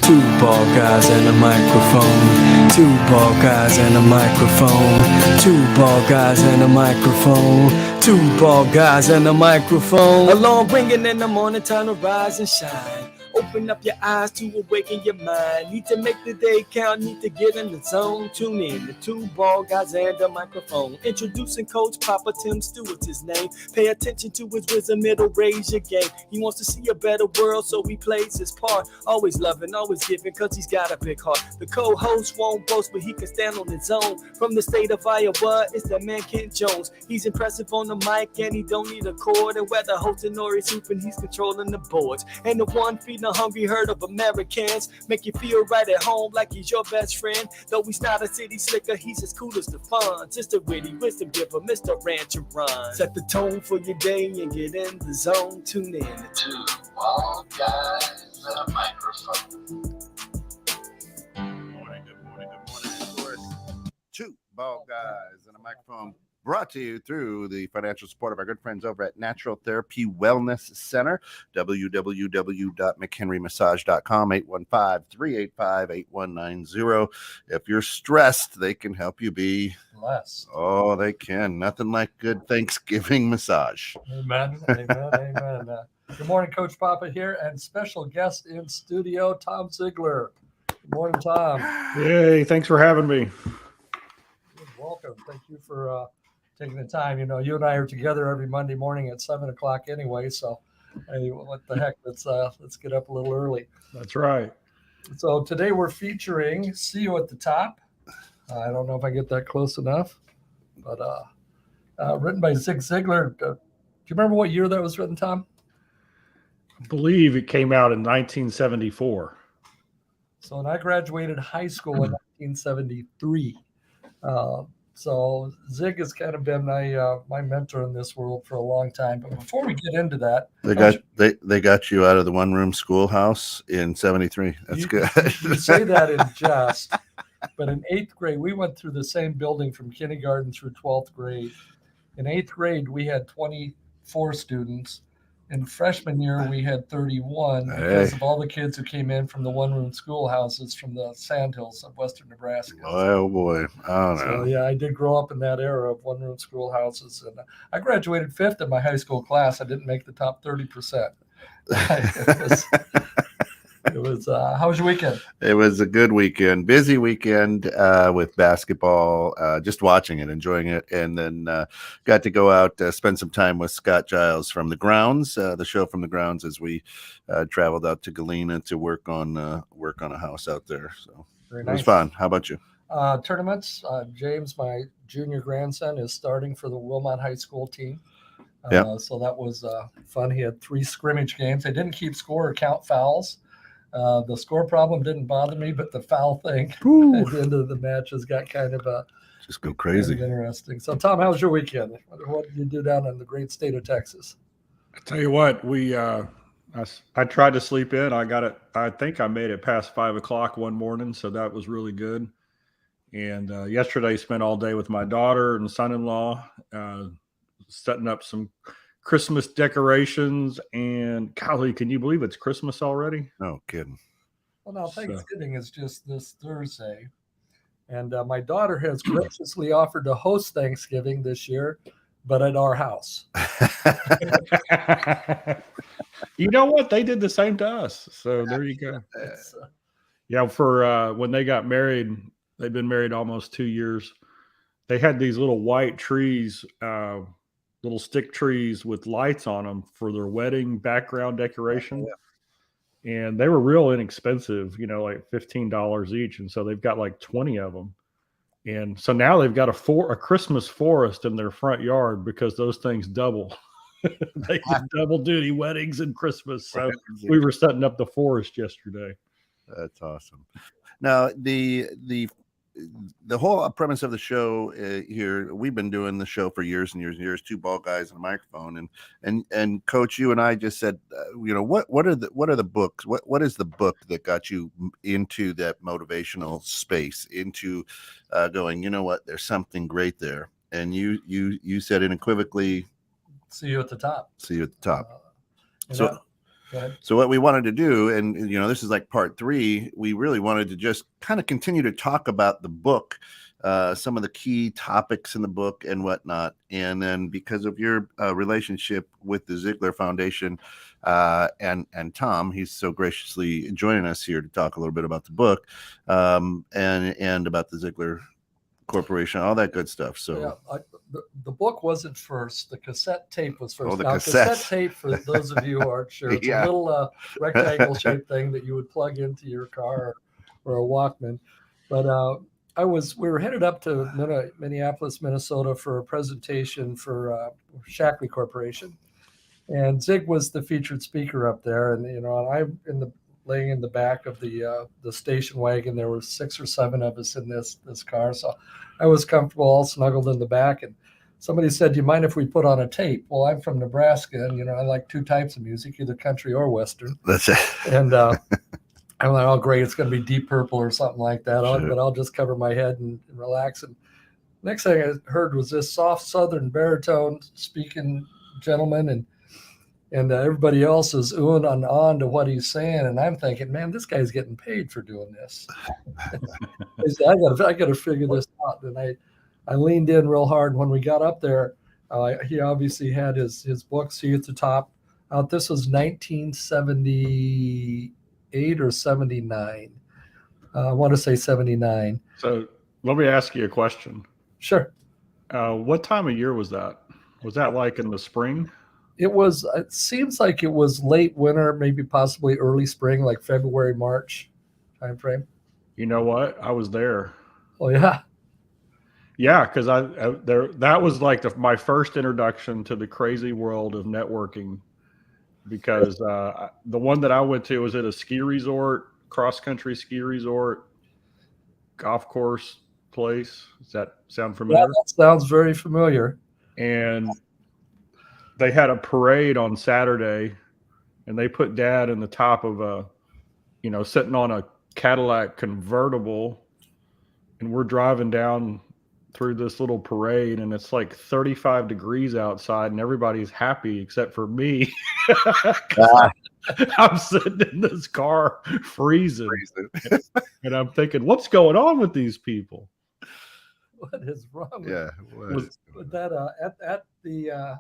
Two bald guys and a microphone. Two bald guys and a microphone. Two bald guys and a microphone. Two bald guys and a microphone. Alarm ringing in the morning, time to rise and shine. Open up your eyes to awaken your mind. Need to make the day count, need to get in the zone. Tune in to Two Bald Guys and a Microphone. Introducing Coach Papa Tim Stewart's his name. Pay attention to his wisdom, it'll raise your game. He wants to see a better world, so he plays his part. Always loving, always giving, cause he's got a big heart. The co-host won't boast, but he can stand on his own. From the state of Iowa, it's the man Kent Jones. He's impressive on the mic and he don't need a cord. And whether hosting or he's hooping, he's controlling the boards. And the one feeding a hungry herd of Americans, make you feel right at home like he's your best friend. Though he's not a city slicker, he's as cool as the fun. Just a witty wisdom giver, Mr. Rancher Run. Set the tone for your day and get in the zone. Tune in to Two Bald Guys and a Microphone. Good morning. Of course, Two Bald Guys and a Microphone, brought to you through the financial support of our good friends over at Natural Therapy Wellness Center, www.mchenrymassage.com, 815-385-8190. If you're stressed, they can help you be less. Oh, they can. Nothing like good Thanksgiving massage. Amen. Amen. Good morning, Coach Papa here, and special guest in studio, Tom Ziglar. Good morning, Tom. Yay, thanks for having me. You're welcome. Thank you for taking the time. You know, you and I are together every Monday morning at 7 o'clock anyway, so hey, what the heck, let's get up a little early. That's right. So today we're featuring See You at the Top. I don't know if I get that close enough, but written by Zig Ziglar. Do you remember what year that was written, Tom? I believe it came out in 1974. So when I graduated high school in 1973. So Zig has kind of been my mentor in this world for a long time. But before we get into that, They got you out of the one-room schoolhouse in 73. That's good. You say that in jest, but in 8th grade, we went through the same building from kindergarten through 12th grade. In 8th grade, we had 24 students. In freshman year, we had 31 because of all the kids who came in from the one-room schoolhouses from the sandhills of western Nebraska. Oh, boy. I don't know. So, yeah, I did grow up in that era of one-room schoolhouses. And I graduated 5th in my high school class. I didn't make the top 30%. It was how was your weekend? It was a good weekend, busy weekend with basketball, just watching it, enjoying it, and then got to go out, spend some time with Scott Giles from the grounds, the show from the grounds, as we traveled out to Galena to work on a house out there. So Very it nice. was fun. How about you? Tournaments. James, my junior grandson, is starting for the Wilmot High School team. Yeah. So that was fun. He had 3 scrimmage games. They didn't keep score or count fouls. The score problem didn't bother me, but the foul thing at the end of the matches got kind of just go crazy. Kind of interesting. So, Tom, how was your weekend? What did you do down in the great state of Texas? I tell you what, I tried to sleep in. I think I made it past 5 o'clock one morning, so that was really good. And yesterday, spent all day with my daughter and son-in-law, setting up some Christmas decorations, and golly, can you believe it's Christmas already? No kidding. Well, now Thanksgiving is just this Thursday, and my daughter has graciously offered to host Thanksgiving this year, but at our house. You know what? They did the same to us. So there you go. Yeah, for when they got married, they've been married almost 2 years. They had these little white trees, little stick trees with lights on them for their wedding background decoration. And they were real inexpensive, like $15 each. And so they've got like 20 of them. And so now they've got a Christmas forest in their front yard because those things double. They did double duty, weddings and Christmas. So we were setting up the forest yesterday. That's awesome. Now, the whole premise of the show here, we've been doing the show for years and years and years, Two Bald Guys and a Microphone, and Coach, you and I just said, what are the books? What is the book that got you into that motivational space, into going, you know what, there's something great there, and you said unequivocally, See You at the Top. See You at the Top. So So what we wanted to do, and this is like part 3, we really wanted to just kind of continue to talk about the book, some of the key topics in the book and whatnot. And then because of your relationship with the Ziglar Foundation and Tom, he's so graciously joining us here to talk a little bit about the book and about the Ziglar Corporation, all that good stuff. So the book wasn't first. The cassette tape was first. Oh, the now, cassettes. Cassette tape, for those of you who aren't sure, it's Yeah. a little rectangle shaped thing that you would plug into your car or a Walkman. But we were headed up to Minneapolis, Minnesota for a presentation for Shackley Corporation, and Zig was the featured speaker up there. And I'm laying in the back of the station wagon. There were 6 or 7 of us in this car, so I was comfortable, all snuggled in the back. And somebody said, "Do you mind if we put on a tape?" Well, I'm from Nebraska, and I like 2 types of music, either country or western. That's it. And I'm like, "Oh, great, it's going to be Deep Purple or something like that." Sure. But I'll just cover my head and relax. And next thing I heard was this soft Southern baritone speaking gentleman, and everybody else is oohing and on to what he's saying, and I'm thinking, man, this guy's getting paid for doing this. I said, I got to figure this out. And I leaned in real hard. And when we got up there, he obviously had his book, See at the Top, out. This was 1978 or 79. I want to say 79. So let me ask you a question. Sure. What time of year was that? Was that like in the spring? It seems like it was late winter, maybe possibly early spring, like February, March time frame. You know what? I was there. Oh, yeah. Yeah, because that was like my first introduction to the crazy world of networking, because the one that I went to was at a ski resort, cross-country ski resort, golf course place. Does that sound familiar? Yeah, that sounds very familiar. And they had a parade on Saturday, and they put Dad in the top of sitting on a Cadillac convertible, and we're driving down through this little parade, and it's like 35 degrees outside, and everybody's happy except for me. I'm sitting in this car freezing. And I'm thinking, what's going on with these people? What is wrong? Yeah. With that at the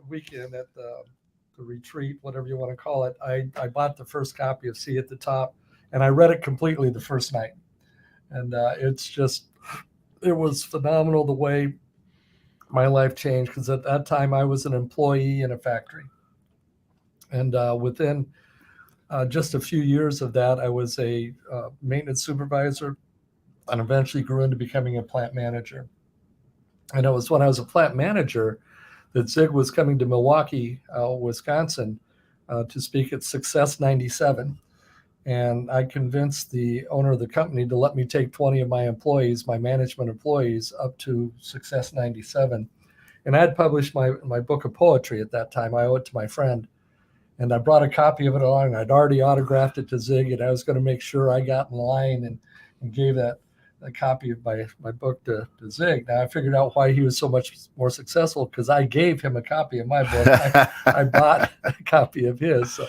weekend, at the retreat, whatever you want to call it, I bought the first copy of See at the Top, and I read it completely the first night. And it was phenomenal the way my life changed, because at that time I was an employee in a factory. And within just a few years of that, I was a maintenance supervisor and eventually grew into becoming a plant manager. And it was when I was a plant manager that Zig was coming to Milwaukee, Wisconsin, to speak at Success 97. And I convinced the owner of the company to let me take 20 of my employees, my management employees, up to Success 97. And I had published my book of poetry at that time. I owe it to my friend. And I brought a copy of it along, and I'd already autographed it to Zig, and I was going to make sure I got in line and gave a copy of my book to Zig. Now I figured out why he was so much more successful, because I gave him a copy of my book. I bought a copy of his. So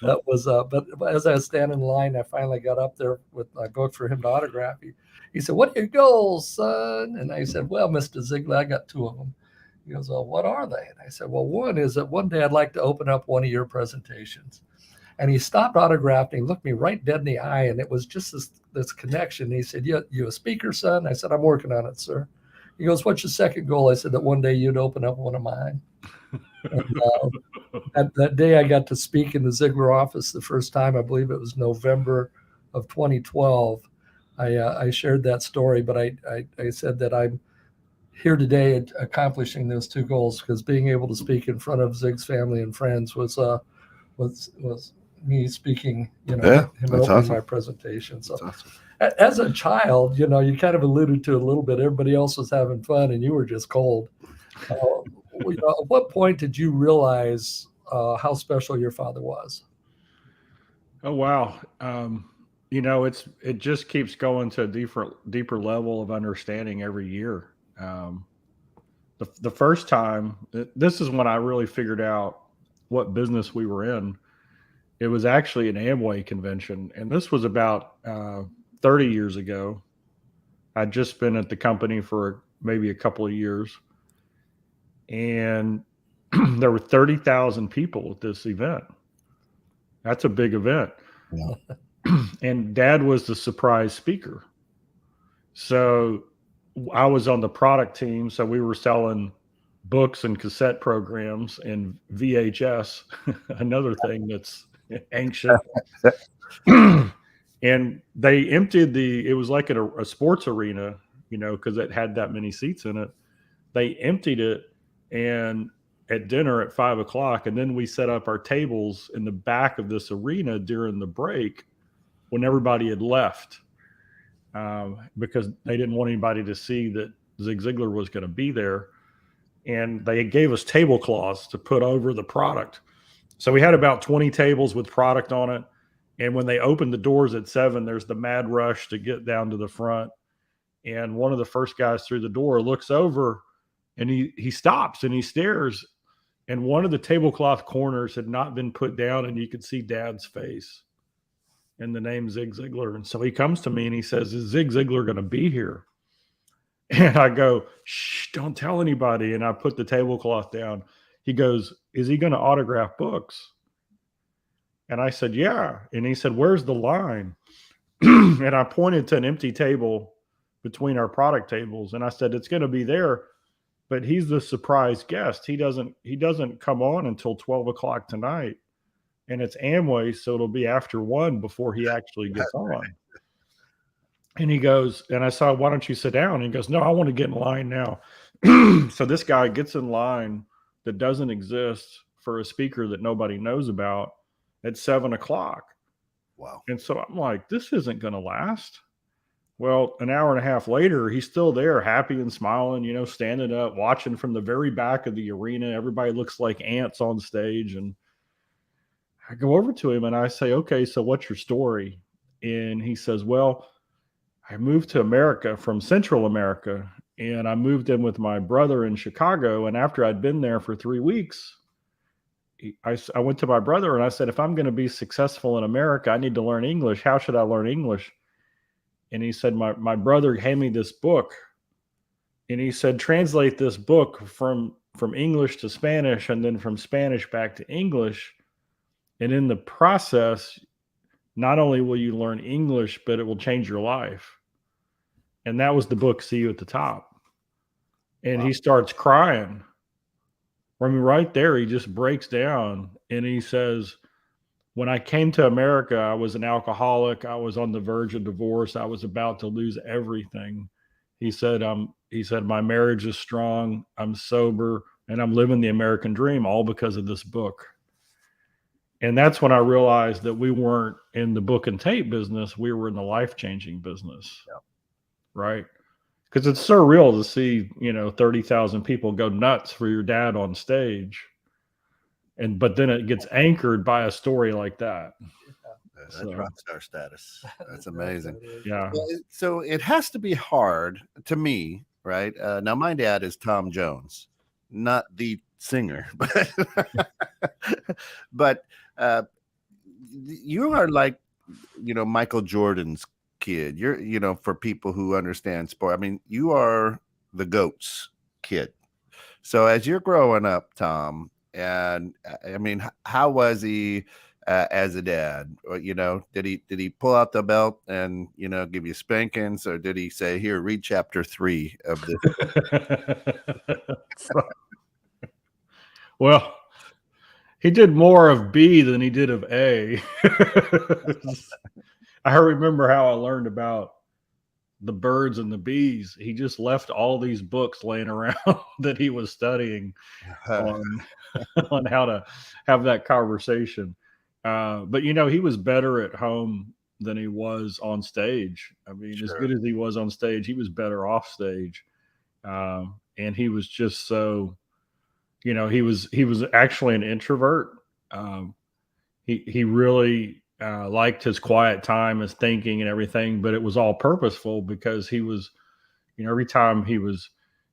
that was, but as I was standing in line, I finally got up there with my book for him to autograph. He said, "What are your goals, son?" And I said, "Well, Mr. Ziglar, I got 2 of them." He goes, "Well, what are they?" And I said, "Well, one is that one day I'd like to open up one of your presentations." And he stopped autographing, looked me right dead in the eye, and it was just this connection. He said, "You a speaker, son?" I said, "I'm working on it, sir." He goes, "What's your second goal?" I said, "That one day you'd open up one of mine." And that day I got to speak in the Ziglar office the first time. I believe it was November of 2012. I shared that story, but I said that I'm here today accomplishing those 2 goals, because being able to speak in front of Zig's family and friends was me speaking, him opening awesome. my presentation. So Awesome. As a child, you kind of alluded to it a little bit. Everybody else was having fun and you were just cold. At what point did you realize how special your father was? Oh, wow. It just keeps going to a deeper level of understanding every year. The first time, this is when I really figured out what business we were in. It was actually an Amway convention, and this was about 30 years ago. I'd just been at the company for maybe a couple of years, and there were 30,000 people at this event. That's a big event. Yeah. And Dad was the surprise speaker. So I was on the product team. So we were selling books and cassette programs and VHS, another thing that's ancient. And they emptied it was like a sports arena, because it had that many seats in it. They emptied it and at dinner at 5 o'clock. And then we set up our tables in the back of this arena during the break when everybody had left, because they didn't want anybody to see that Zig Ziglar was going to be there. And they gave us tablecloths to put over the product. So we had about 20 tables with product on it. And when they opened the doors at 7, there's the mad rush to get down to the front. And one of the first guys through the door looks over and he stops and he stares. And one of the tablecloth corners had not been put down, and you could see Dad's face and the name Zig Ziglar. And so he comes to me and he says, "Is Zig Ziglar going to be here?" And I go, "Shh, don't tell anybody." And I put the tablecloth down. He goes, "Is he going to autograph books?" And I said, "Yeah." And he said, "Where's the line?" And I pointed to an empty table between our product tables. And I said, "It's going to be there, but he's the surprise guest. He doesn't come on until 12 o'clock tonight. And it's Amway, so it'll be after 1 before he actually gets on." And he goes, and I said, "Why don't you sit down?" And he goes, "No, I want to get in line now." So this guy gets in line that doesn't exist for a speaker that nobody knows about at 7 o'clock. Wow. And so I'm like, this isn't going to last. Well, an hour and a half later, he's still there, happy and smiling, standing up, watching from the very back of the arena. Everybody looks like ants on stage. And I go over to him and I say, "Okay, so what's your story?" And he says, "Well, I moved to America from Central America, and I moved in with my brother in Chicago. And after I'd been there for 3 weeks, I went to my brother and I said, if I'm going to be successful in America, I need to learn English. How should I learn English?" And he said, my brother handed me this book. And he said, "Translate this book from English to Spanish and then from Spanish back to English. And in the process, not only will you learn English, but it will change your life." And that was the book, "See You at the Top." And He starts crying. I mean, right there, he just breaks down and he says, "When I came to America, I was an alcoholic. I was on the verge of divorce. I was about to lose everything." He said, "My marriage is strong. I'm sober, and I'm living the American dream, all because of this book." And that's when I realized that we weren't in the book and tape business. We were in the life-changing business. Yeah. Right? Because it's surreal to see, 30,000 people go nuts for your dad on stage. But then it gets anchored by a story like that. That's So, rock star status. That's amazing. yeah. Well, so it has to be hard to me, right? Now, my dad is Tom Jones, not the singer, but you are like, Michael Jordan's kid. You're, for people who understand sport. I mean, you are the GOAT's kid. So as you're growing up, Tom, and I mean, how was he as a dad? Or, did he pull out the belt and give you spankings, or did he say, "Here, read chapter 3 of this"? Well, he did more of B than he did of A. I remember how I learned about the birds and the bees. He just left all these books laying around that he was studying on how to have that conversation. But he was better at home than he was on stage. I mean, Sure. As good as he was on stage, he was better off stage. And he was just so, he was actually an introvert. He really liked his quiet time, his thinking and everything, but it was all purposeful because he was, every time he was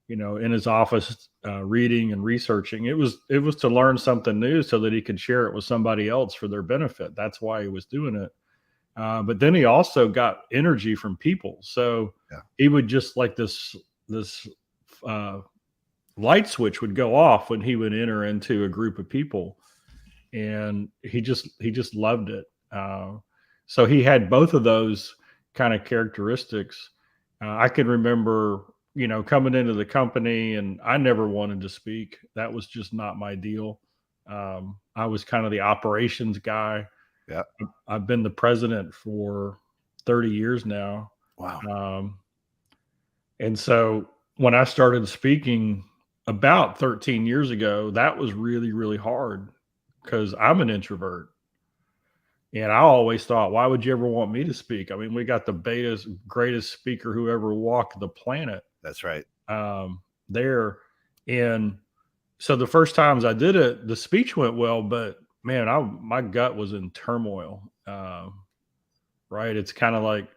in his office, reading and researching. It was to learn something new so that he could share it with somebody else for their benefit. That's why he was doing it. But then he also got energy from people. So he would just like this light switch would go off when he would enter into a group of people, and he just loved it. So he had both of those kind of characteristics. I can remember, coming into the company, and I never wanted to speak. That was just not my deal. I was kind of the operations guy. Yeah. I've been the president for 30 years now. Wow. And so when I started speaking about 13 years ago, that was really, really hard because I'm an introvert. And I always thought, why would you ever want me to speak? I mean, we got the greatest speaker who ever walked the planet. That's right. There. And so the first times I did it, the speech went well, but man, my gut was in turmoil. Right. It's kind of like,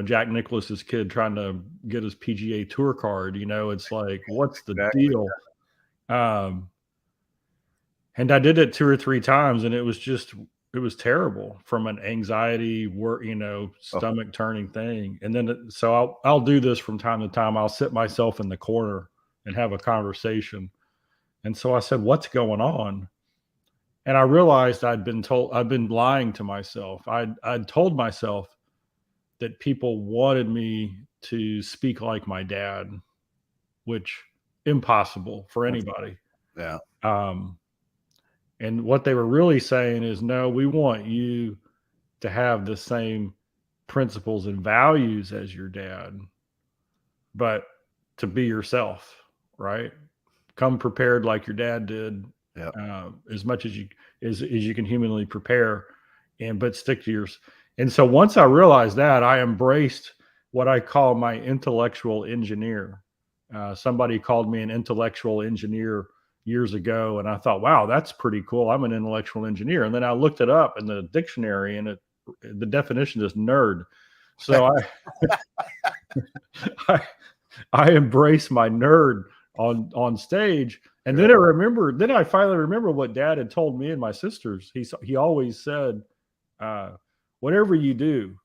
Jack Nicklaus's kid trying to get his PGA Tour card. It's like, what's the deal? And I did it 2 or 3 times, and it was terrible from an anxiety, stomach turning thing. And then, so I'll do this from time to time. I'll sit myself in the corner and have a conversation. And so I said, what's going on? And I realized I'd been lying to myself. I'd told myself that people wanted me to speak like my dad, which impossible for anybody. Yeah. And what they were really saying is, no, we want you to have the same principles and values as your dad, but to be yourself, right? Come prepared like your dad did, as much as you can humanly prepare, but stick to yours. And so once I realized that, I embraced what I call my intellectual engineer. Somebody called me an intellectual engineer years ago, and I thought, wow, that's pretty cool. I'm an intellectual engineer. And then I looked it up in the dictionary, and the definition is nerd. So I embrace my nerd on stage. And then I finally remember what Dad had told me and my sisters. He always said, whatever you do,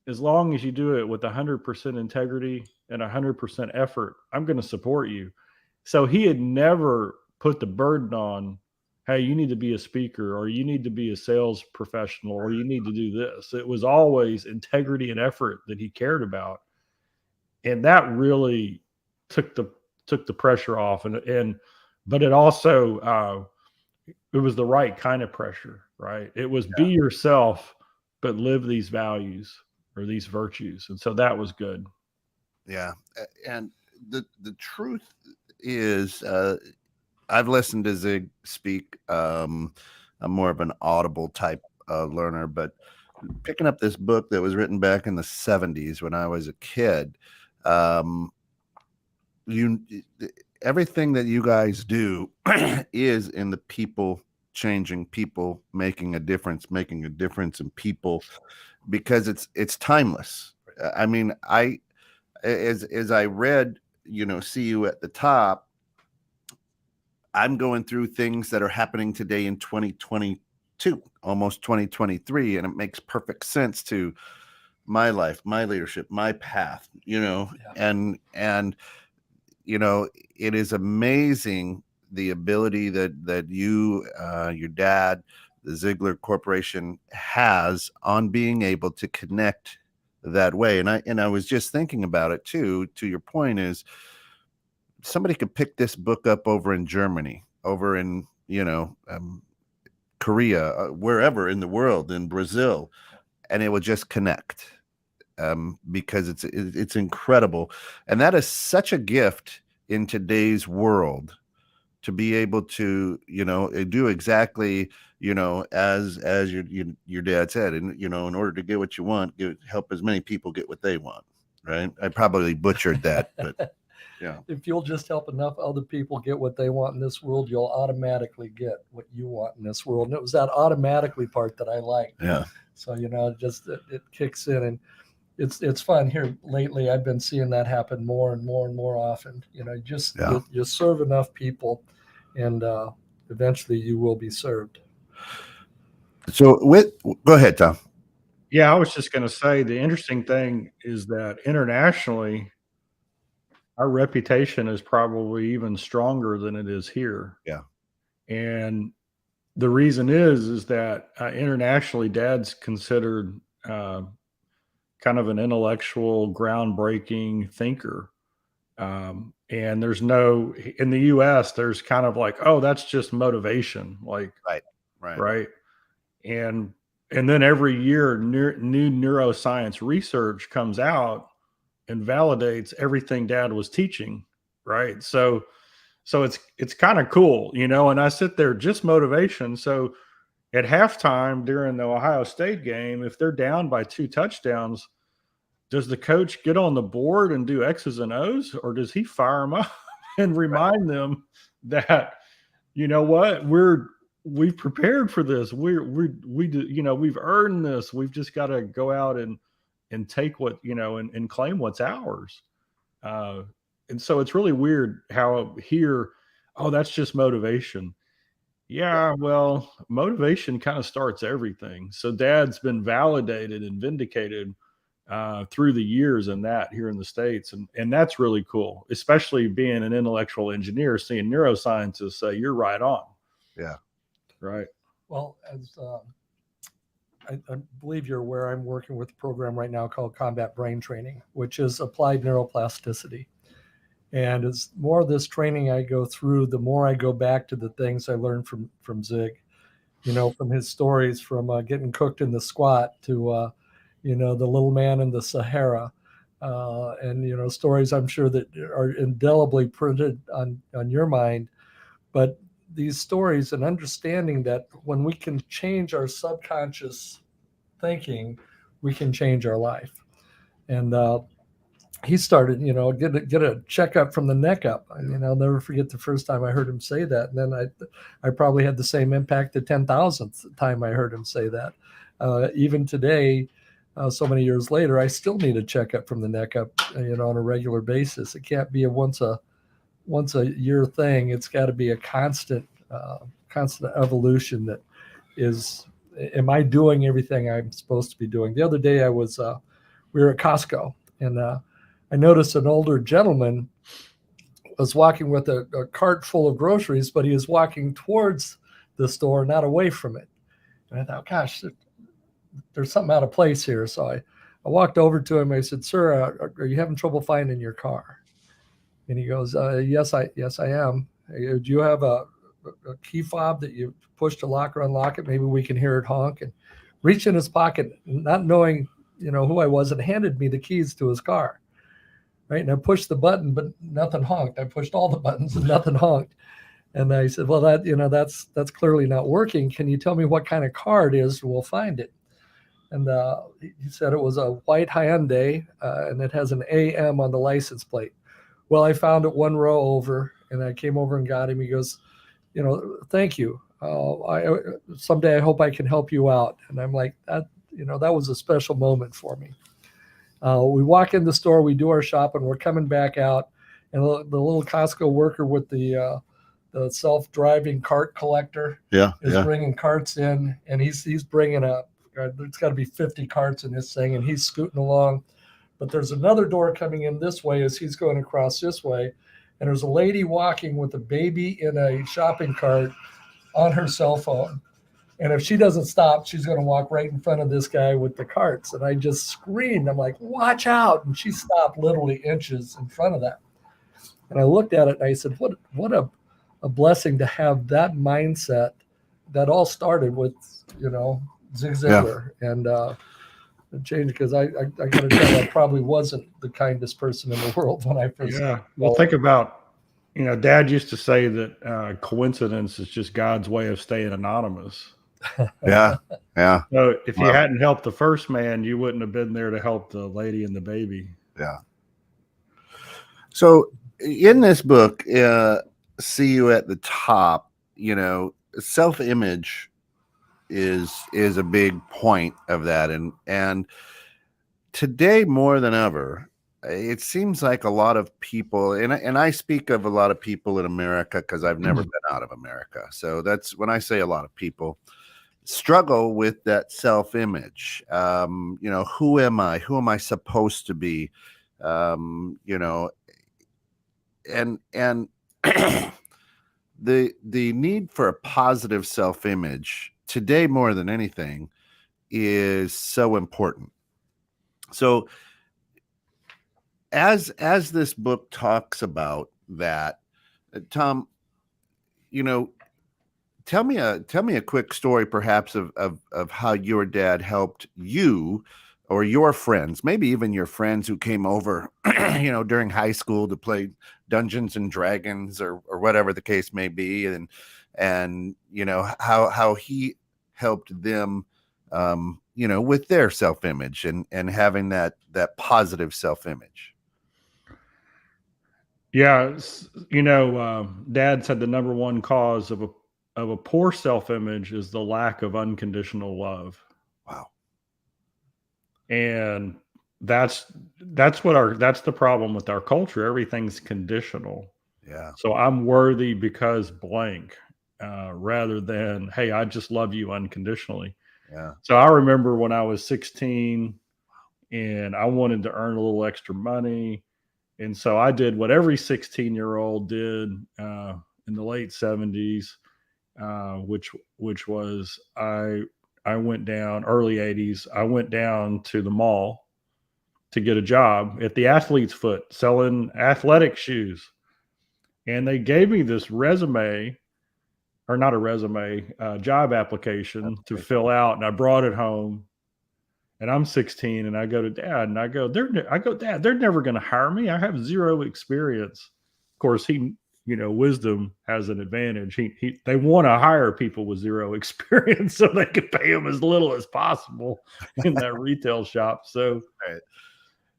as long as you do it with 100% integrity and 100% effort, I'm going to support you. So he had never put the burden on, hey, you need to be a speaker, or you need to be a sales professional, or you need to do this. It was always integrity and effort that he cared about. And that really took the pressure off. But it also, it was the right kind of pressure, right? It was be yourself, but live these values or these virtues. And so that was good. Yeah. And the truth is, I've listened to Zig speak. I'm more of an audible type learner, but picking up this book that was written back in the 70s when I was a kid, everything that you guys do is in the people, changing people, making a difference in people, because it's timeless. I mean, as I read, see you at the top, I'm going through things that are happening today in 2022, almost 2023, and it makes perfect sense to my life, my leadership, my path, and it is amazing the ability that you, your dad, the Ziglar Corporation has on being able to connect that way. And I was just thinking about it too, to your point, is somebody could pick this book up over in Germany, over in, Korea, wherever in the world, in Brazil, and it would just connect, because it's incredible. And that is such a gift in today's world, to be able to, do exactly, as your dad said, and, in order to get what you want, help as many people get what they want. Right. I probably butchered that, but yeah. If you'll just help enough other people get what they want in this world, you'll automatically get what you want in this world. And it was that automatically part that I liked. Yeah. So, it kicks in. And it's fun here lately. I've been seeing that happen more and more and more often. Just you serve enough people, and eventually you will be served. So go ahead, Tom. Yeah, I was just going to say the interesting thing is that internationally, our reputation is probably even stronger than it is here. Yeah. And the reason is that internationally, Dad's considered kind of an intellectual, groundbreaking thinker. And there's in the US, there's kind of like, oh, that's just motivation. Like, right. And then every year, new neuroscience research comes out and validates everything Dad was teaching. Right. So it's kind of cool, and I sit there, just motivation. So at halftime during the Ohio State game, if they're down by 2 touchdowns, does the coach get on the board and do X's and O's, or does he fire them up and remind them that, you know what, we've prepared for this. We do, we've earned this. We've just got to go out and take what, and claim what's ours. And so it's really weird how here, oh, that's just motivation. Yeah, well, motivation kind of starts everything. So Dad's been validated and vindicated through the years in that here in the States. And that's really cool, especially being an intellectual engineer, seeing neuroscientists say, you're right on. Yeah. Right. Well, as I believe you're aware, I'm working with a program right now called Combat Brain Training, which is applied neuroplasticity. And as more of this training I go through, the more I go back to the things I learned from Zig, from his stories, from getting cooked in the squat to, the little man in the Sahara, and, stories I'm sure that are indelibly printed on your mind. But these stories, and understanding that when we can change our subconscious thinking, we can change our life. And he started, get a checkup from the neck up. I mean, I'll never forget the first time I heard him say that. And then I probably had the same impact the 10,000th time I heard him say that. Even today, so many years later, I still need a checkup from the neck up, on a regular basis. It can't be a once a year thing. It's got to be a constant evolution. That is, am I doing everything I'm supposed to be doing? The other day we were at Costco, and I noticed an older gentleman was walking with a cart full of groceries, but he was walking towards the store, not away from it. And I thought, gosh, there's something out of place here. So I walked over to him. I said, sir, are you having trouble finding your car? And he goes, yes, I am. Do you have a key fob that you push to lock or unlock it? Maybe we can hear it honk. And reached in his pocket, not knowing, who I was, and handed me the keys to his car. Right. And I pushed the button, but nothing honked. I pushed all the buttons and nothing honked. And I said, well, that's clearly not working. Can you tell me what kind of car it is? We'll find it. And he said it was a white Hyundai, and it has an AM on the license plate. Well, I found it one row over, and I came over and got him. He goes, thank you. Someday I hope I can help you out. And I'm like, that was a special moment for me. We walk in the store, we do our shopping, we're coming back out, and the little Costco worker with the self-driving cart collector is bringing carts in, and he's bringing there's got to be 50 carts in this thing, and he's scooting along. But there's another door coming in this way as he's going across this way, and there's a lady walking with a baby in a shopping cart on her cell phone. And if she doesn't stop, she's going to walk right in front of this guy with the carts. And I just screamed. I'm like, watch out. And she stopped literally inches in front of that. And I looked at it and I said, what a blessing to have that mindset. That all started with, Zig Ziglar. Yeah. And it changed, because I got to tell you, I probably wasn't the kindest person in the world when I first. Yeah. Well, think about, Dad used to say that coincidence is just God's way of staying anonymous. Yeah. So if you hadn't helped the first man, you wouldn't have been there to help the lady and the baby. Yeah. So in this book, See You at the Top, self-image is a big point of that. And today more than ever, it seems like a lot of people, and I speak of a lot of people in America because I've never been out of America. So that's when I say a lot of people struggle with that self-image. Who am I? Who am I supposed to be? You know, and the need for a positive self-image today more than anything is so important. So as this book talks about that, Tom, tell me a quick story perhaps of how your dad helped you or your friends, maybe even your friends who came over during high school to play Dungeons and Dragons or whatever the case may be, and how he helped them with their self-image and having that positive self-image. Yeah, Dad said the number one cause of a poor self-image is the lack of unconditional love. Wow. And that's the problem with our culture. Everything's conditional. Yeah. So I'm worthy because blank, rather than, hey, I just love you unconditionally. Yeah. So I remember when I was 16 and I wanted to earn a little extra money. And so I did what every 16-year-old did in the late 70s, which was I went down, early 80s, I went down to the mall to get a job at the Athlete's Foot selling athletic shoes. And they gave me this resume, or not a resume, job application to fill out. And I brought it home. And I'm 16 and I go to Dad and I go, Dad, they're never going to hire me. I have zero experience. Of course, wisdom has an advantage. They want to hire people with zero experience so they can pay them as little as possible in that retail shop. So, right.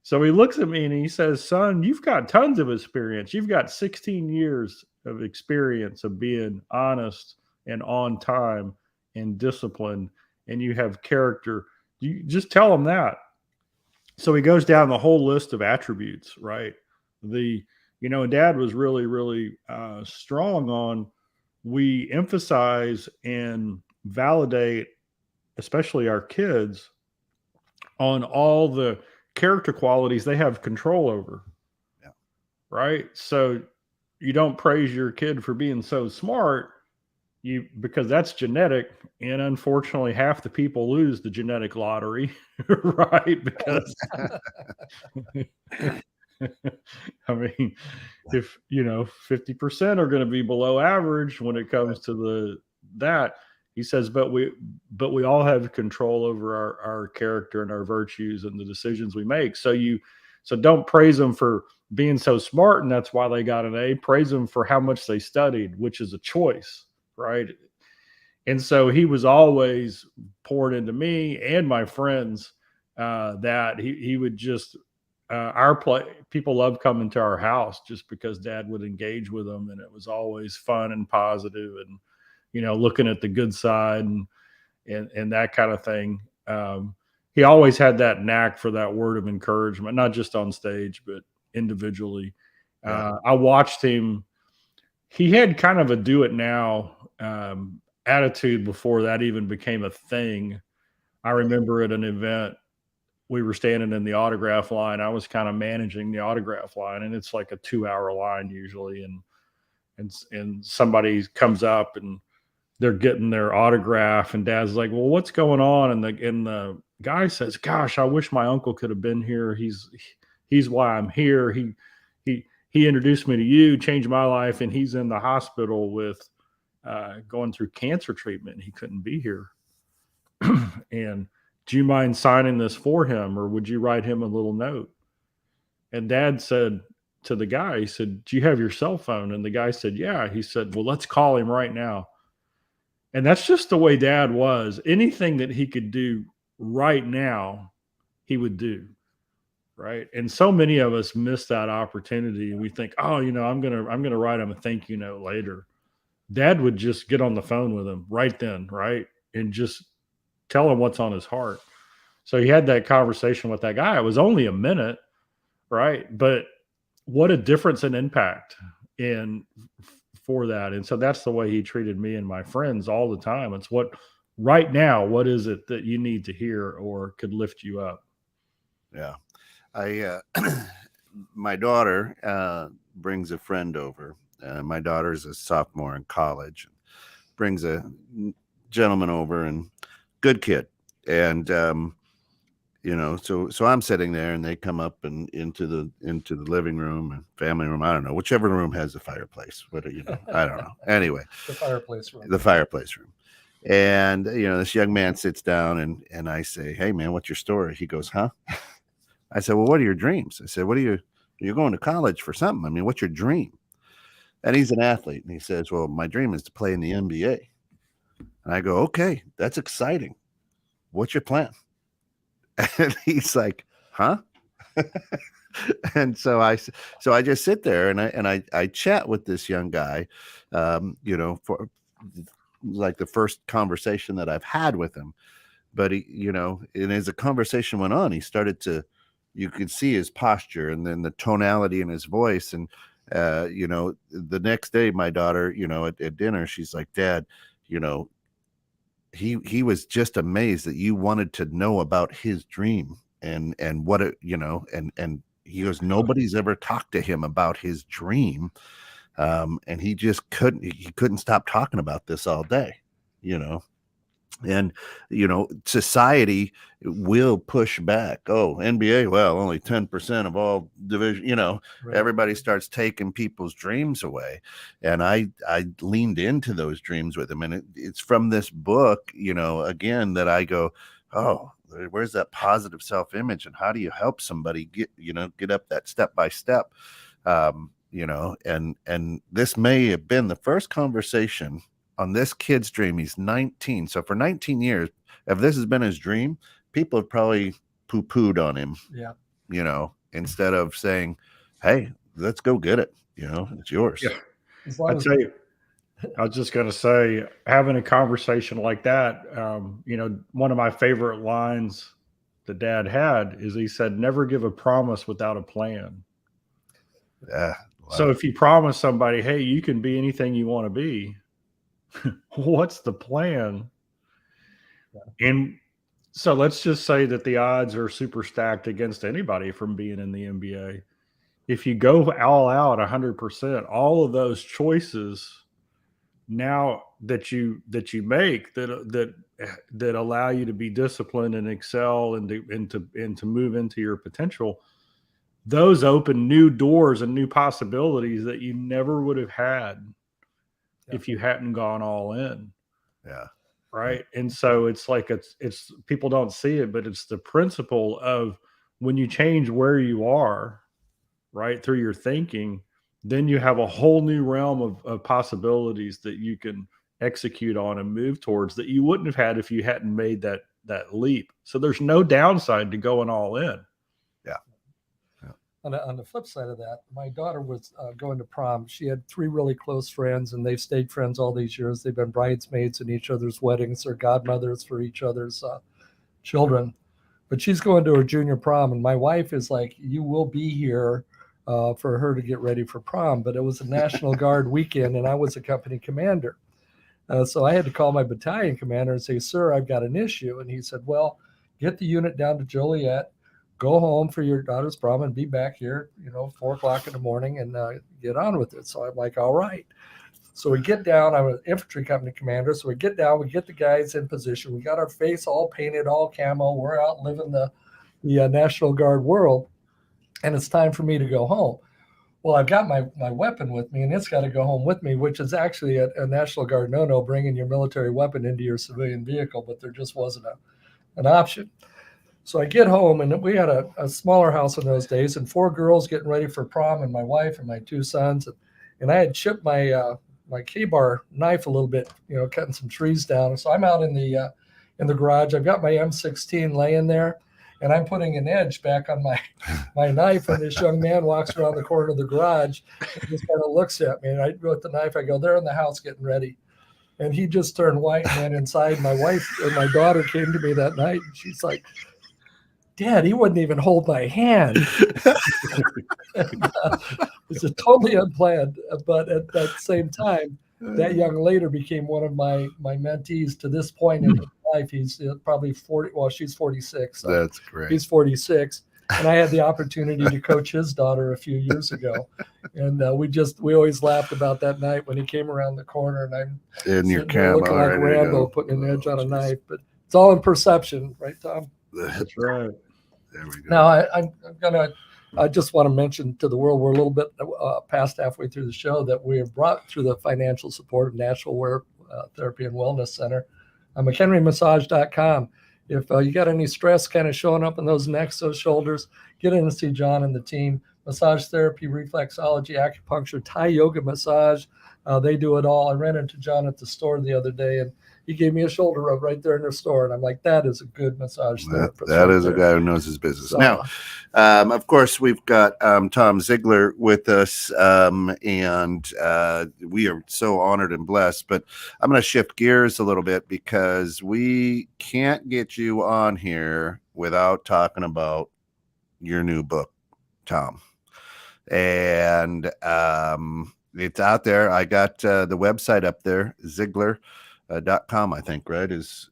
So he looks at me and he says, son, you've got tons of experience. You've got 16 years of experience of being honest and on time and disciplined, and you have character. You just tell him that. So he goes down the whole list of attributes, right? And Dad was really, really strong on, we emphasize and validate, especially our kids, on all the character qualities they have control over. Yeah. Right. So you don't praise your kid for being so smart, because that's genetic, and unfortunately half the people lose the genetic lottery, right? Because I mean, if 50% are going to be below average when it comes to that, he says, but we all have control over our character and our virtues and the decisions we make. So don't praise them for being so smart and that's why they got an A. Praise them for how much they studied, which is a choice. Right. And so he was always poured into me and my friends, that he would just, people loved coming to our house just because Dad would engage with them. And it was always fun and positive and, looking at the good side and that kind of thing. He always had that knack for that word of encouragement, not just on stage, but individually. Yeah. I watched him. He had kind of a do it now attitude before that even became a thing. I remember at an event, we were standing in the autograph line. I was kind of managing the autograph line, and it's like a 2-hour line usually. And somebody comes up and they're getting their autograph, and Dad's like, well, what's going on? And the guy says, gosh, I wish my uncle could have been here. He's why I'm here. He introduced me to you, changed my life, and he's in the hospital with going through cancer treatment. He couldn't be here. And do you mind signing this for him, or would you write him a little note? And Dad said to the guy, he said, do you have your cell phone? And the guy said, yeah. He said, well, let's call him right now. And that's just the way Dad was. Anything that he could do right now, he would do. Right. And so many of us miss that opportunity. We think, oh, I'm gonna write him a thank you note later. Dad would just get on the phone with him right then, right? And just tell him what's on his heart. So he had that conversation with that guy. It was only a minute, right? But what a difference in impact for that. And so that's the way he treated me and my friends all the time. It's right now, what is it that you need to hear or could lift you up? Yeah. My daughter brings a friend over. My daughter's a sophomore in college, brings a gentleman over, and good kid. And, so I'm sitting there, and they come up and into the living room and family room. I don't know, whichever room has the fireplace. I don't know. Anyway, the fireplace room. And this young man sits down, and I say, "Hey man, what's your story?" He goes, "Huh?" I said, "Well, what are your dreams?" I said, you're going to college for something. I mean, what's your dream? And he's an athlete, and he says, "Well, my dream is to play in the NBA." And I go, "Okay, that's exciting. What's your plan?" And he's like, "Huh?" And so I just sit there, and I chat with this young guy, for like the first conversation that I've had with him. But he, and as the conversation went on, he started to, you could see his posture and then the tonality in his voice. And the next day, my daughter, at dinner, she's like, "Dad, he was just amazed that you wanted to know about his dream and what it, and he goes, nobody's ever talked to him about his dream. And he just couldn't stop talking about this all day, and society will push back. Oh, NBA, well, only 10% of all division, Right. Everybody starts taking people's dreams away. And I leaned into those dreams with him. And it's from this book, again, that I go, oh, where's that positive self-image, and how do you help somebody get up that step by step? And this may have been the first conversation on this kid's dream. He's 19. So for 19 years, if this has been his dream, people have probably poo-pooed on him. Yeah. Instead of saying, "Hey, let's go get it. It's yours." Yeah. I'd tell you, I was just going to say, having a conversation like that, one of my favorite lines that Dad had is he said, "Never give a promise without a plan." Yeah. Wow. So if you promise somebody, "Hey, you can be anything you want to be," what's the plan? Yeah. And so let's just say that the odds are super stacked against anybody from being in the NBA. If you go all out 100%, all of those choices now that you make that allow you to be disciplined and excel and to move into your potential, those open new doors and new possibilities that you never would have had if you hadn't gone all in. Yeah. Right. And so it's like, it's people don't see it, but it's the principle of when you change where you are, right, through your thinking, then you have a whole new realm of possibilities that you can execute on and move towards that you wouldn't have had if you hadn't made that leap. So there's no downside to going all in. Yeah. On the flip side of that, my daughter was going to prom. She had 3 really close friends, and they've stayed friends all these years. They've been bridesmaids in each other's weddings or godmothers for each other's children. But she's going to her junior prom, and my wife is like, "You will be here for her to get ready for prom." But it was a National Guard weekend, and I was a company commander. So I had to call my battalion commander and say, "Sir, I've got an issue." And he said, "Well, get the unit down to Joliet, go home for your daughter's prom, and be back here, 4:00 in the morning, and get on with it." So I'm like, "All right." So we get down. I'm an infantry company commander. So we get down, we get the guys in position. We got our face all painted, all camo. We're out living the National Guard world. And it's time for me to go home. Well, I've got my weapon with me, and it's got to go home with me, which is actually a National Guard no-no, bringing your military weapon into your civilian vehicle, but there just wasn't an option. So I get home, and we had a smaller house in those days, and 4 girls getting ready for prom, and my wife and my 2 sons. And I had chipped my K-bar knife a little bit, cutting some trees down. So I'm out in the garage. I've got my M16 laying there, and I'm putting an edge back on my knife. And this young man walks around the corner of the garage and just kind of looks at me. And I go with the knife. I go, "They're in the house getting ready." And he just turned white and went inside. My wife and my daughter came to me that night, and she's like, Dad, he wouldn't even hold my hand. It's a totally unplanned, but at that same time, that young later became one of my mentees to this point in his life. He's probably 40. Well, she's 46. So That's great. he's 46. And I had the opportunity to coach his daughter a few years ago. And we always laughed about that night when he came around the corner and I'm In your sitting there camo, looking like ready to Rambo, go. putting an edge on a geez. knife. But it's all in perception, right, Tom? That's right. There we go. Now, I just want to mention to the world, we're a little bit past halfway through the show, that we are brought through the financial support of Nashville Wear Therapy and Wellness Center. McHenryMassage.com. If you got any stress kind of showing up in those necks, those shoulders, get in and see John and the team. Massage therapy, reflexology, acupuncture, Thai yoga massage. They do it all. I ran into John at the store the other day, and he gave me a shoulder rub right there in their store. And I'm like, that is a good massage therapist. That right is there. a guy who knows his business. So, Now, of course, we've got Tom Ziglar with us, and we are so honored and blessed. But I'm going to shift gears a little bit because we can't get you on here without talking about your new book, Tom. And it's out there. I got the website up there, Ziglar.com, I think, right, is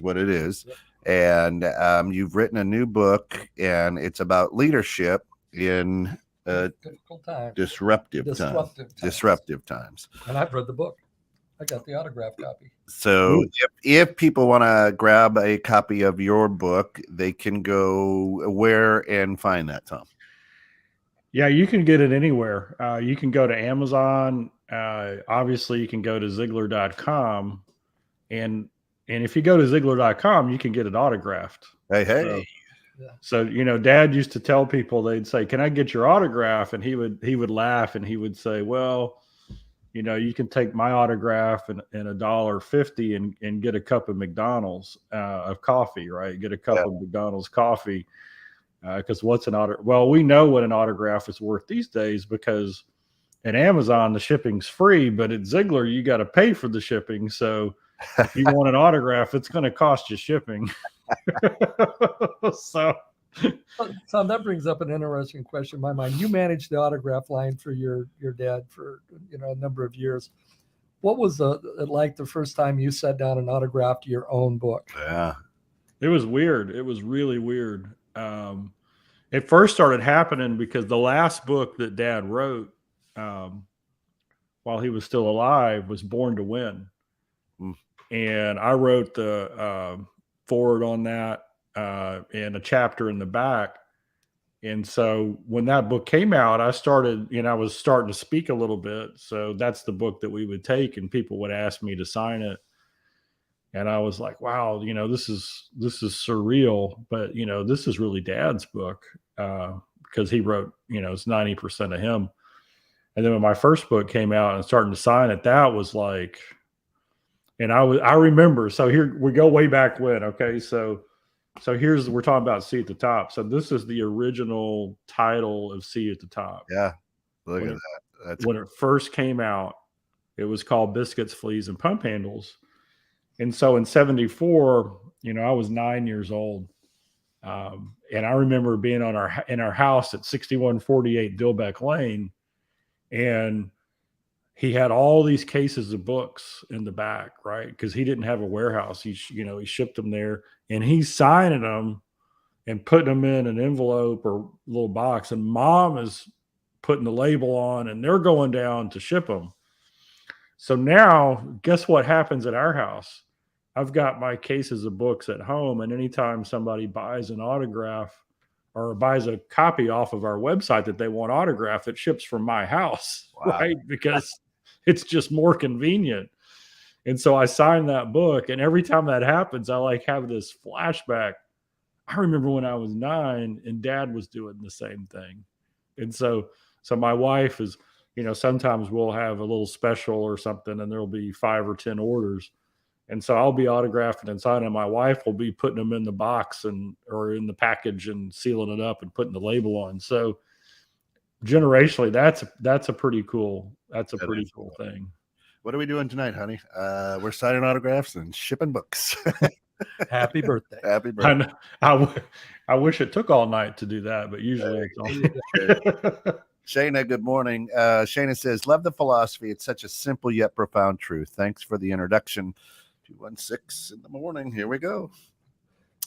what it is. Yep. And you've written a new book, and it's about leadership in difficult times. disruptive times. And I've read the book. I got the autograph copy. So if people want to grab a copy of your book, they can go where and find that, Tom? Yeah, you can get it anywhere. You can go to Amazon. Obviously, you can go to Ziglar.com. And if you go to Ziglar.com, you can get it autographed. Hey. So, Dad used to tell people, they'd say, "Can I get your autograph?" And he would laugh and he would say, "Well, you can take my autograph and $1.50 and get a cup of McDonald's of coffee, right? Get a cup of McDonald's coffee. Because what's an autograph? Well, we know what an autograph is worth these days, because at Amazon, the shipping's free, but at Ziglar, you got to pay for the shipping. So if you want an autograph, it's going to cost you shipping." So that brings up an interesting question in my mind. You managed the autograph line for your dad for a number of years. What was it like the first time you sat down and autographed your own book? Yeah, it was weird. It was really weird. It first started happening because the last book that Dad wrote while he was still alive was Born to Win. And I wrote the forward on that and a chapter in the back. And so when that book came out, I was starting to speak a little bit. So that's the book that we would take, and people would ask me to sign it. And I was like, wow, this is surreal, but this is really Dad's book, because he wrote, it's 90% of him. And then when my first book came out and starting to sign it, that was like, and I remember, so here we go way back when. Okay. So we're talking about See at the Top. So this is the original title of See at the Top. Yeah. Look at that. When it first came out, it was called Biscuits, Fleas, and Pump Handles. And so in 74, I was 9 years old. And I remember being in our house at 6148 Dilbeck Lane. And he had all these cases of books in the back, right? Because he didn't have a warehouse. He shipped them there, and he's signing them and putting them in an envelope or little box. And Mom is putting the label on, and they're going down to ship them. So now, guess what happens at our house? I've got my cases of books at home, and anytime somebody buys an autograph or buys a copy off of our website that they want autographed, it ships from my house, right? Because it's just more convenient. And so I signed that book, and every time that happens, I have this flashback. I remember when I was 9 and Dad was doing the same thing. And so my wife is, sometimes we'll have a little special or something, and there'll be 5 or 10 orders. And so I'll be autographing and signing. My wife will be putting them in the box or in the package and sealing it up and putting the label on. So generationally, that's a pretty cool thing. What are we doing tonight, honey? We're signing autographs and shipping books. Happy birthday. Happy birthday. I wish it took all night to do that, but usually it's all. Shayna, good morning. Shayna says, love the philosophy. It's such a simple yet profound truth. Thanks for the introduction. 216 in the morning. Here we go.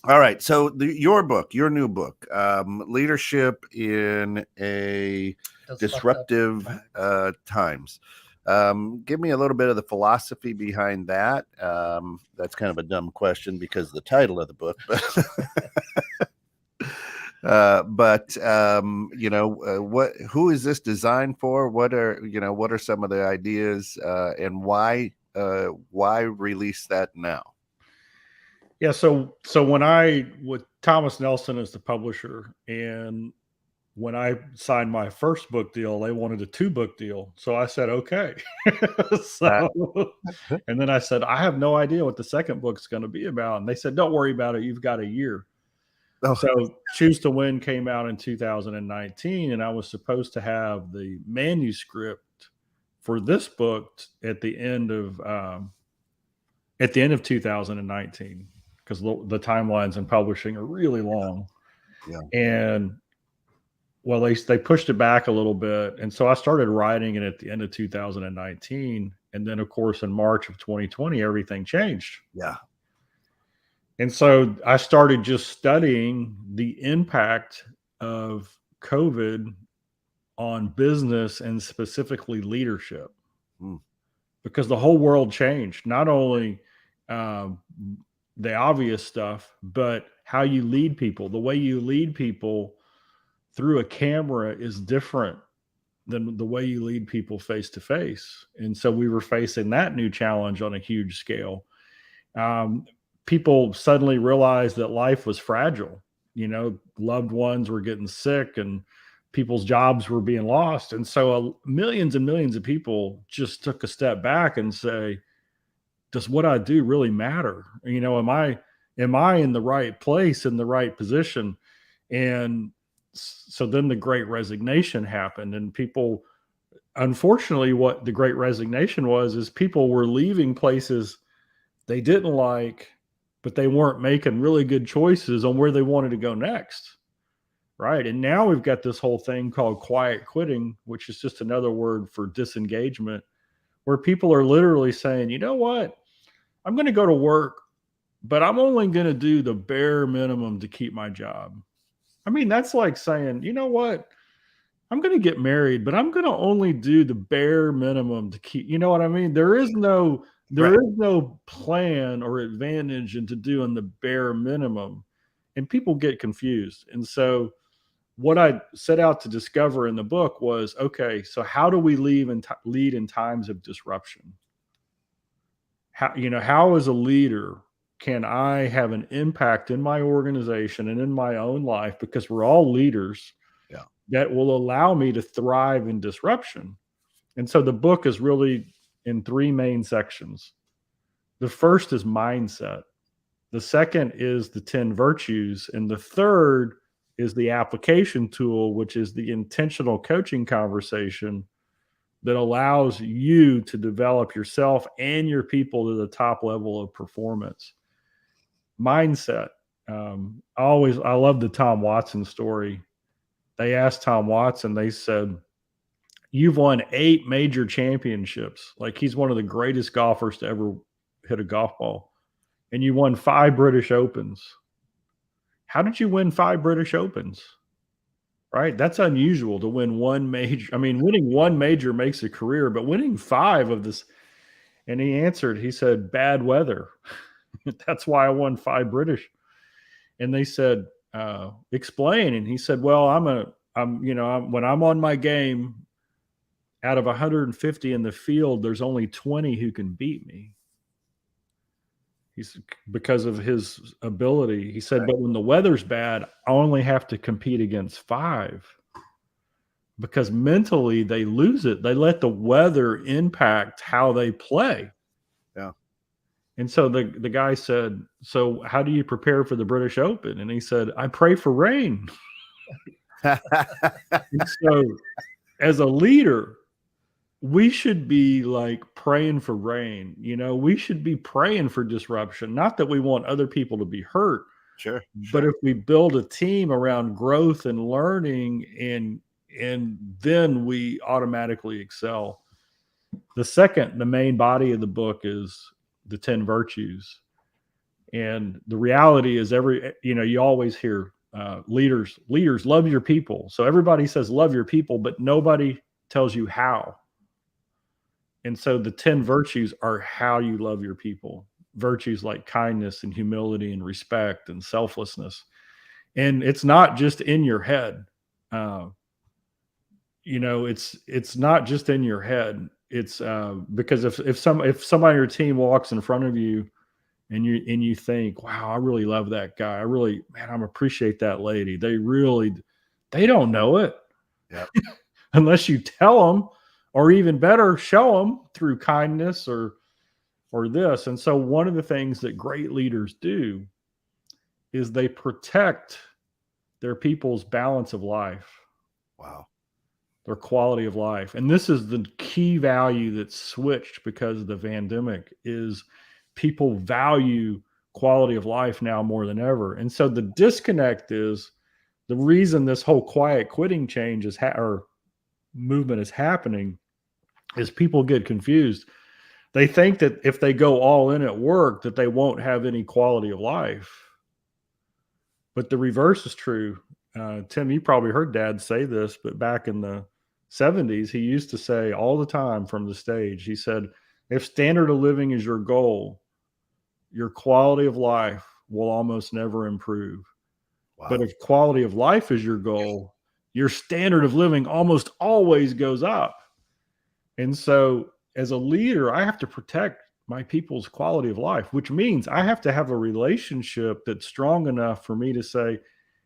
All right. So your book, your new book, Leadership in a Disruptive Times. Give me a little bit of the philosophy behind that. That's kind of a dumb question because of the title of the book, who is this designed for? What are some of the ideas, and why release that now? Yeah. So when with Thomas Nelson as the publisher, and when I signed my first book deal, they wanted a 2-book deal. So I said, okay. And then I said, I have no idea what the second book's going to be about. And they said, don't worry about it. You've got a year. Oh. So Choose to Win came out in 2019, and I was supposed to have the manuscript for this book at the end of 2019, because the timelines in publishing are really long. Yeah. And well, they pushed it back a little bit. And so I started writing it at the end of 2019. And then, of course, in March of 2020, everything changed. Yeah. And so I started just studying the impact of COVID on business and specifically leadership, because the whole world changed. Not only the obvious stuff, but how you lead people. The way you lead people through a camera is different than the way you lead people face to face. And so we were facing that new challenge on a huge scale. People suddenly realized that life was fragile. Loved ones were getting sick and people's jobs were being lost. And so millions and millions of people just took a step back and say, does what I do really matter? Am I in the right place, in the right position? And so then the Great Resignation happened, and people, unfortunately, what the Great Resignation was is people were leaving places they didn't like, but they weren't making really good choices on where they wanted to go next. Right. And now we've got this whole thing called quiet quitting, which is just another word for disengagement, where people are literally saying, you know what, I'm going to go to work, but I'm only going to do the bare minimum to keep my job. I mean, that's like saying, you know what, I'm going to get married, but I'm going to only do the bare minimum to keep, you know what I mean? There is no plan or advantage into doing the bare minimum, and people get confused. And so what I set out to discover in the book was, okay, so how do we lead in times of disruption? How as a leader can I have an impact in my organization and in my own life, because we're all leaders, that will allow me to thrive in disruption? And so the book is really in 3 main sections. The first is mindset. The second is the 10 virtues. And the third is the application tool, which is the intentional coaching conversation that allows you to develop yourself and your people to the top level of performance. Mindset. I love the Tom Watson story. They asked Tom Watson, they said, you've won 8 major championships. Like, he's one of the greatest golfers to ever hit a golf ball. And you won 5 British Opens. How did you win 5 British Opens? Right? That's unusual to win one major. I mean, winning one major makes a career, but winning 5 of this. And he answered, he said, bad weather. That's why I won 5 British. And they said, explain. And he said, well, when I'm on my game, out of 150 in the field, there's only 20 who can beat me. Because of his ability. He said, but when the weather's bad, I only have to compete against 5, because mentally they lose it. They let the weather impact how they play. Yeah. And so the guy said, so how do you prepare for the British Open? And he said, I pray for rain. And so as a leader, we should be like praying for rain. We should be praying for disruption. Not that we want other people to be hurt, Sure. but if we build a team around growth and learning, and then we automatically excel. The main body of the book is the 10 virtues. And the reality is you always hear leaders love your people. So everybody says love your people, but nobody tells you how. And so the 10 virtues are how you love your people. Virtues like kindness and humility and respect and selflessness. And it's not just in your head. It's not just in your head. It's because if somebody on your team walks in front of you and you think, wow, I really love that guy. I appreciate that lady. They don't know it. Yep. Unless you tell them, or even better, show them through kindness or this. And so one of the things that great leaders do is they protect their people's balance of life. Wow. Their quality of life. And this is the key value that's switched because of the pandemic is people value quality of life now more than ever. And so the disconnect is the reason this whole quiet quitting change or movement is happening is people get confused. They think that if they go all in at work, that they won't have any quality of life. But the reverse is true. Tim, you probably heard Dad say this, but back in the 70s, he used to say all the time from the stage, he said, if standard of living is your goal, your quality of life will almost never improve. Wow. But if quality of life is your goal, your standard of living almost always goes up. And so as a leader, I have to protect my people's quality of life, which means I have to have a relationship that's strong enough for me to say,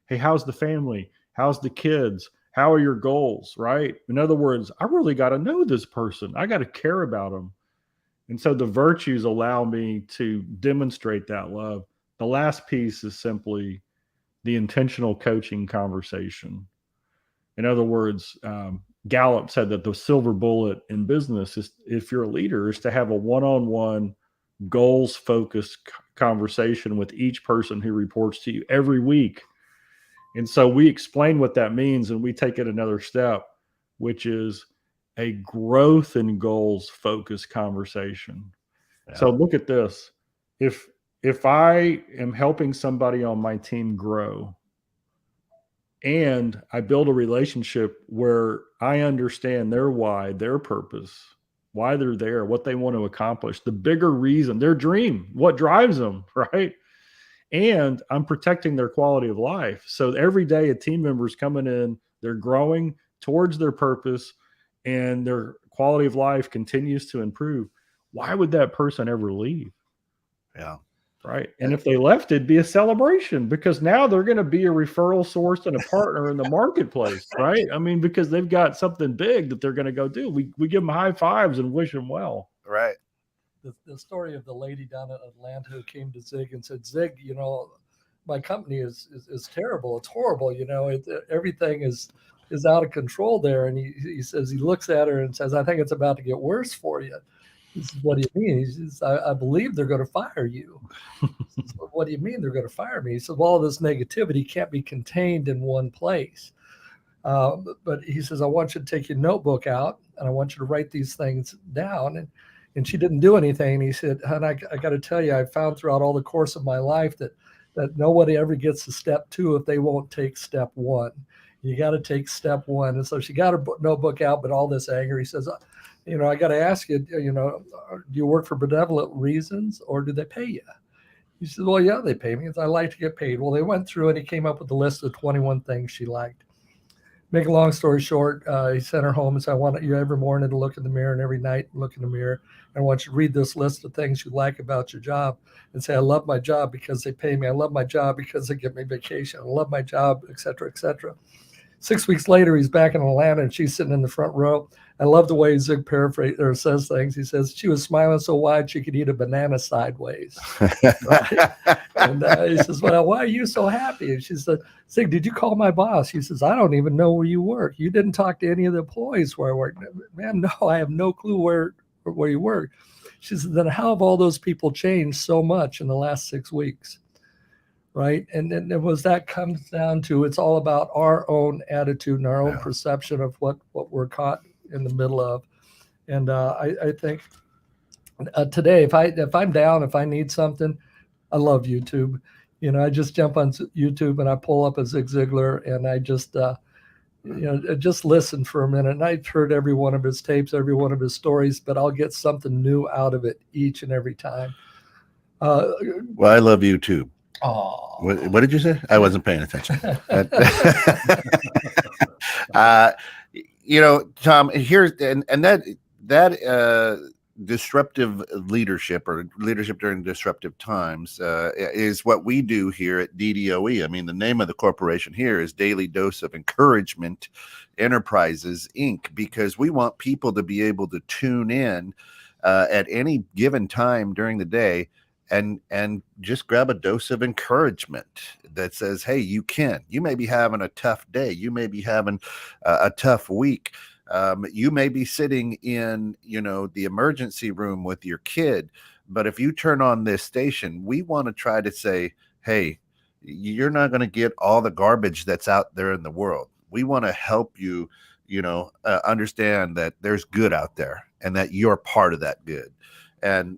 hey, how's the family? How's the kids? How are your goals, right? In other words, I really got to know this person. I got to care about them. And so the virtues allow me to demonstrate that love. The last piece is simply the intentional coaching conversation. In other words, Gallup said that the silver bullet in business is, if you're a leader, is to have a one-on-one goals-focused conversation with each person who reports to you every week. And so we explain what that means, and we take it another step, which is a growth and goals focused conversation. Yeah. So look at this. If I am helping somebody on my team grow, and I build a relationship where I understand their why, their purpose, why they're there, what they want to accomplish, the bigger reason, their dream, what drives them, right? And I'm protecting their quality of life. So every day a team member is coming in, they're growing towards their purpose, and their quality of life continues to improve. Why would that person ever leave? Yeah. Right. And if they left, it'd be a celebration, because now they're going to be a referral source and a partner in the marketplace. Right. I mean, because they've got something big that they're going to go do. We give them high fives and wish them well. Right. The story of the lady down in Atlanta who came to Zig and said, Zig, my company is terrible. It's horrible. Everything is out of control there. And he says, he looks at her and says, I think it's about to get worse for you. He says, what do you mean? He says, I believe they're going to fire you. Says, what do you mean they're going to fire me? He said, well, all this negativity can't be contained in one place. But he says, I want you to take your notebook out and I want you to write these things down. And she didn't do anything. And he said, hon, I got to tell you, I found throughout all the course of my life that nobody ever gets to step 2 if they won't take step 1. You got to take step 1. And so she got her notebook out, but all this anger, he says, I got to ask you, do you work for benevolent reasons or do they pay you? He said, well, yeah, they pay me. I like to get paid. Well, they went through and he came up with a list of 21 things she liked. Make a long story short, he sent her home and said, I want you every morning to look in the mirror and every night look in the mirror. And I want you to read this list of things you like about your job and say, I love my job because they pay me. I love my job because they give me vacation. I love my job, et cetera, et cetera. 6 weeks later, he's back in Atlanta, and she's sitting in the front row. I love the way Zig paraphrase or says things. He says she was smiling so wide she could eat a banana sideways. Right? And he says, "Well, why are you so happy?" And she said, "Zig, did you call my boss?" He says, "I don't even know where you work. You didn't talk to any of the employees where I work." "Ma'am, no, I have no clue where you work." She said, "Then how have all those people changed so much in the last 6 weeks?" Right. And it was that comes down to, it's all about our own attitude and our own perception of what we're caught in the middle of. And I think today, if I'm down, if I need something, I love YouTube. I just jump on YouTube and I pull up a Zig Ziglar, and I just just listen for a minute. And I've heard every one of his tapes, every one of his stories, but I'll get something new out of it each and every time. Well, I love YouTube. Oh, what did you say? I wasn't paying attention. Tom, here's and that disruptive leadership, or leadership during disruptive times, is what we do here at DDOE. I mean, the name of the corporation here is Daily Dose of Encouragement Enterprises, Inc., because we want people to be able to tune in at any given time during the day and just grab a dose of encouragement that says, hey, you may be having a tough day. You may be having a tough week. You may be sitting in, the emergency room with your kid. But if you turn on this station, we want to try to say, hey, you're not going to get all the garbage that's out there in the world. We want to help you, understand that there's good out there and that you're part of that good. And,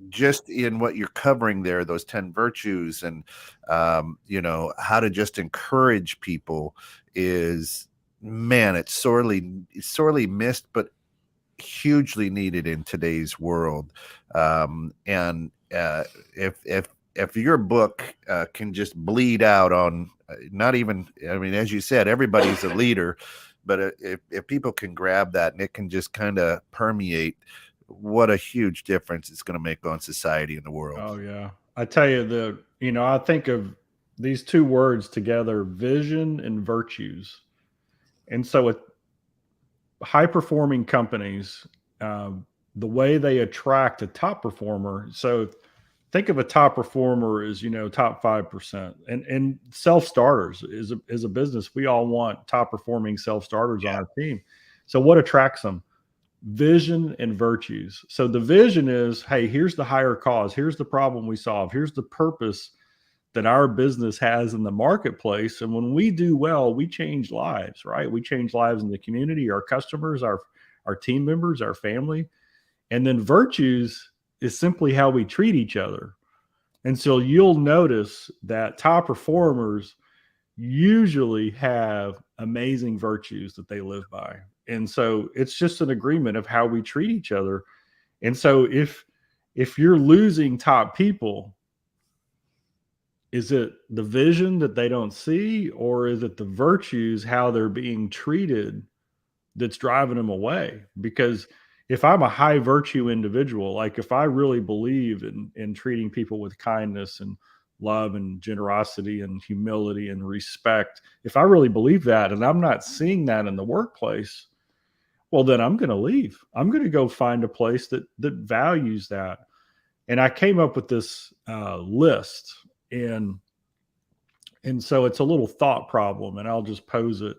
just in what you're covering there, those 10 virtues and, how to just encourage people is, man, it's sorely missed, but hugely needed in today's world. And if your book can just bleed out on not even, I mean, as you said, everybody's a leader, but if people can grab that and it can just kind of permeate, what a huge difference it's going to make on society and the world. Oh yeah. I tell you, I think of these two words together, vision and virtues. And so with high performing companies, the way they attract a top performer. So think of a top performer as, top 5%, and self-starters is a business. We all want top performing self-starters on our team. So what attracts them? Vision and virtues. So the vision is, hey, here's the higher cause. Here's the problem we solve. Here's the purpose that our business has in the marketplace. And when we do well, we change lives, right? We change lives in the community, our customers, our team members, our family. And then virtues is simply how we treat each other. And so you'll notice that top performers usually have amazing virtues that they live by. And so it's just an agreement of how we treat each other. And so if you're losing top people, is it the vision that they don't see, or is it the virtues, how they're being treated, that's driving them away? Because if I'm a high virtue individual, like if I really believe in treating people with kindness and love and generosity and humility and respect, if I really believe that and I'm not seeing that in the workplace, well, then I'm going to leave. I'm going to go find a place that values that. And I came up with this list, and so it's a little thought problem, and I'll just pose it.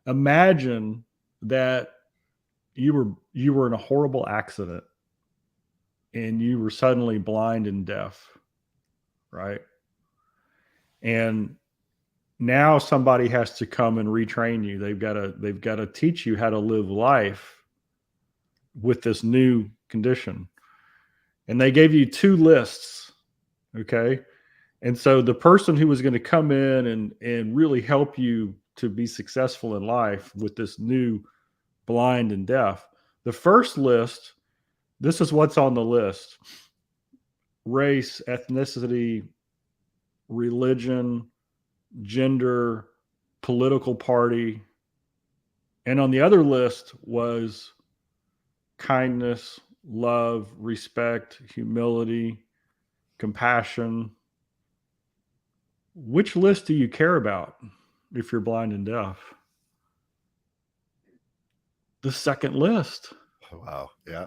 Imagine that you were in a horrible accident and you were suddenly blind and deaf, right? And now somebody has to come and retrain you. They've got to teach you how to live life with this new condition. And they gave you two lists, okay? And so the person who was going to come in and really help you to be successful in life with this new blind and deaf, the first list, this is what's on the list: race, ethnicity, religion, gender, political party. And on the other list was kindness, love, respect, humility, compassion. Which list do you care about? if you're blind and deaf? The second list. Wow. Yeah.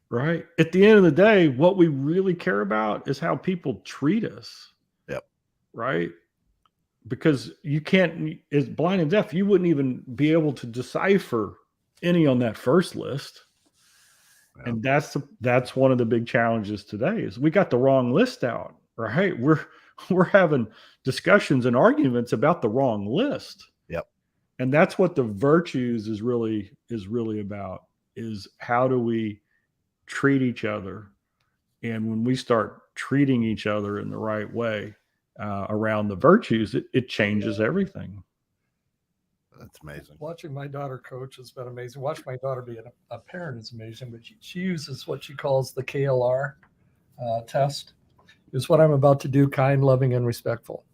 Right. At the end of the day, what we really care about is how people treat us. Yep. Right. Because you can't, as blind and deaf, you wouldn't even be able to decipher any on that first list. Yeah. And that's one of the big challenges today is we got the wrong list out. Right. We're having discussions and arguments about the wrong list. Yep. And that's what the virtues is really about, is how do we treat each other. And when we start treating each other in the right way around the virtues, it changes everything. That's amazing. Watching my daughter coach has been amazing. Watching my daughter be a parent is amazing, but she uses what she calls the KLR test. Is what I'm about to do kind, loving, and respectful.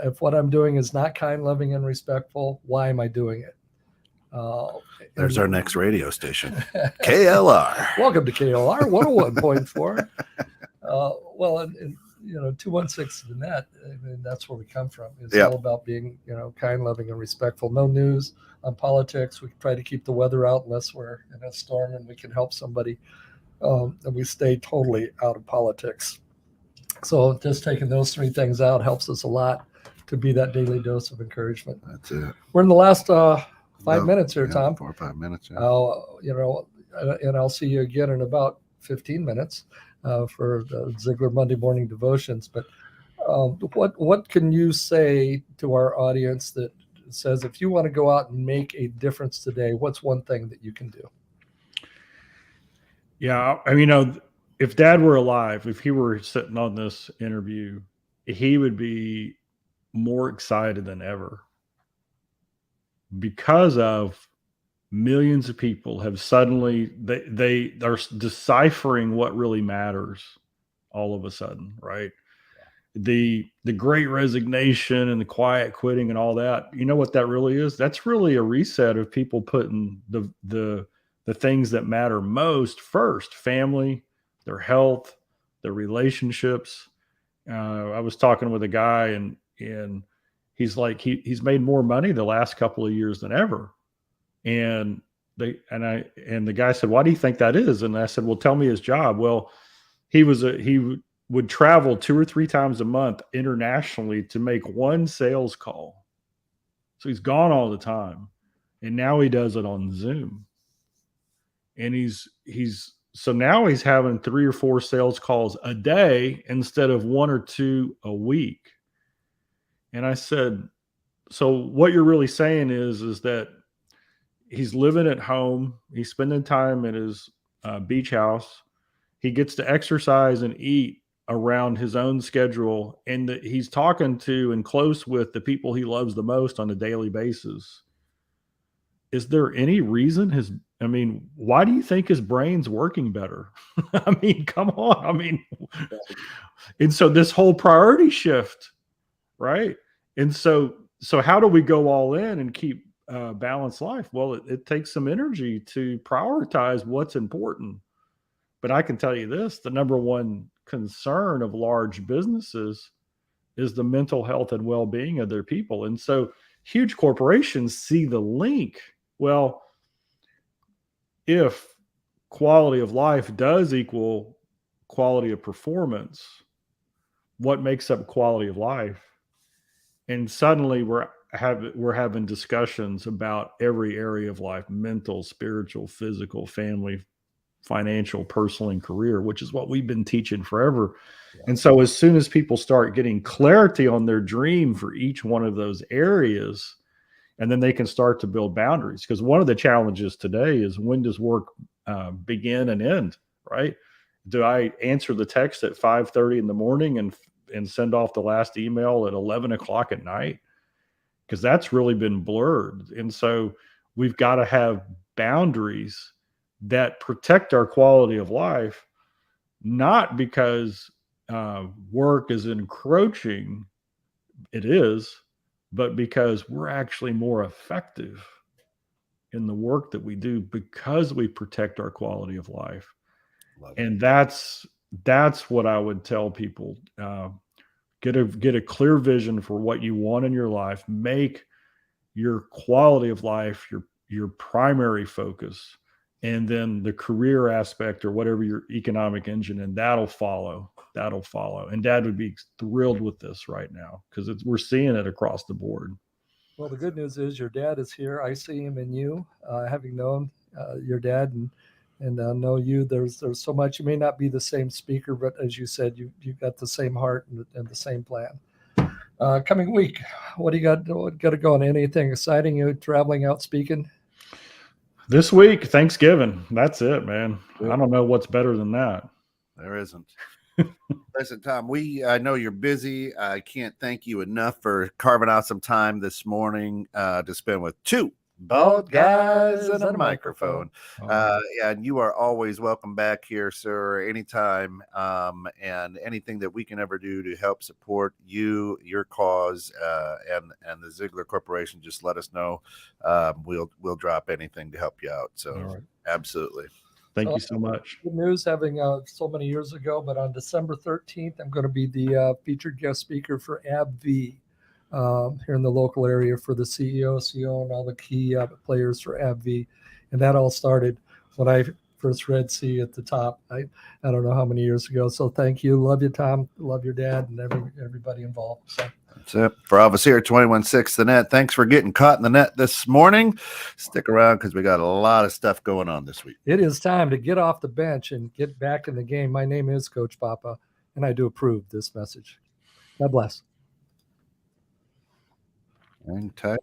If what I'm doing is not kind, loving, and respectful, why am I doing it? There's our next radio station, KLR. Welcome to KLR 101.4. Well, and 216 the net. I mean, that's where we come from. It's all about being, kind, loving, and respectful. No news on politics. We try to keep the weather out unless we're in a storm and we can help somebody. And we stay totally out of politics. So just taking those three things out helps us a lot to be that daily dose of encouragement. That's it. We're in the last 5 minutes here, Tom. 4 or 5 minutes. Yeah. And I'll see you again in about 15 minutes for the Ziglar Monday morning devotions. But what can you say to our audience that says, if you want to go out and make a difference today, what's one thing that you can do? Yeah, I mean, if Dad were alive, if he were sitting on this interview, he would be more excited than ever, because of millions of people have suddenly, they are deciphering what really matters all of a sudden, right? The great resignation and the quiet quitting and all that, you know what that really is? That's really a reset of people putting the things that matter most first: family, their health, their relationships. I was talking with a guy and he's like, he's made more money the last couple of years than ever. And the guy said, "Why do you think that is?" And I said, "Well, tell me his job." Well, he would travel 2 or 3 times a month internationally to make one sales call. So he's gone all the time. And now he does it on Zoom. And so now he's having 3 or 4 sales calls a day instead of 1 or 2 a week. And I said, so what you're really saying is that he's living at home. He's spending time at his beach house. He gets to exercise and eat around his own schedule. And that he's talking to and close with the people he loves the most on a daily basis. Is there any reason why do you think his brain's working better? I mean, come on. And so this whole priority shift, right? And so how do we go all in and keep balanced life? Well, it takes some energy to prioritize what's important. But I can tell you this, the number one concern of large businesses is the mental health and well-being of their people. And so huge corporations see the link. Well, if quality of life does equal quality of performance, what makes up quality of life? And suddenly we're having discussions about every area of life: mental, spiritual, physical, family, financial, personal, and career, which is what we've been teaching forever. Yeah. And so as soon as people start getting clarity on their dream for each one of those areas, and then they can start to build boundaries. Because one of the challenges today is, when does work begin and end, right? Do I answer the text at 5:30 in the morning and send off the last email at 11 o'clock at night? Because that's really been blurred. And so we've got to have boundaries that protect our quality of life, not because work is encroaching, it is, but because we're actually more effective in the work that we do because we protect our quality of life. And that's what I would tell people. Get a clear vision for what you want in your life. Make your quality of life your primary focus, and then the career aspect or whatever your economic engine, and that'll follow. And Dad would be thrilled with this right now because we're seeing it across the board. Well, the good news is your dad is here. I see him in you, having known your dad and know you. There's so much. You may not be the same speaker, but as you said, you've got the same heart and the same plan. Coming week, what do you got to go on? Anything exciting? You traveling out speaking? This week, Thanksgiving. That's it, man. I don't know what's better than that. There isn't. Listen, Tom, I know you're busy. I can't thank you enough for carving out some time this morning to spend with two bald guys and a microphone. And you are always welcome back here, sir, anytime. And anything that we can ever do to help support you, your cause, and the Ziglar Corporation, just let us know. We'll drop anything to help you out. So absolutely. Thank you so much. Good news having so many years ago, but on December 13th, I'm going to be the featured guest speaker for AbbVie here in the local area for the CEO, and all the key players for AbbVie. And that all started when I first read C at the top. I don't know how many years ago. So thank you. Love you, Tom. Love your dad and everybody involved. So. That's it. For all of us here at 21.6 The Net, thanks for getting caught in the net this morning. Stick around because we got a lot of stuff going on this week. It is time to get off the bench and get back in the game. My name is Coach Papa, and I do approve this message. God bless. Hang tight.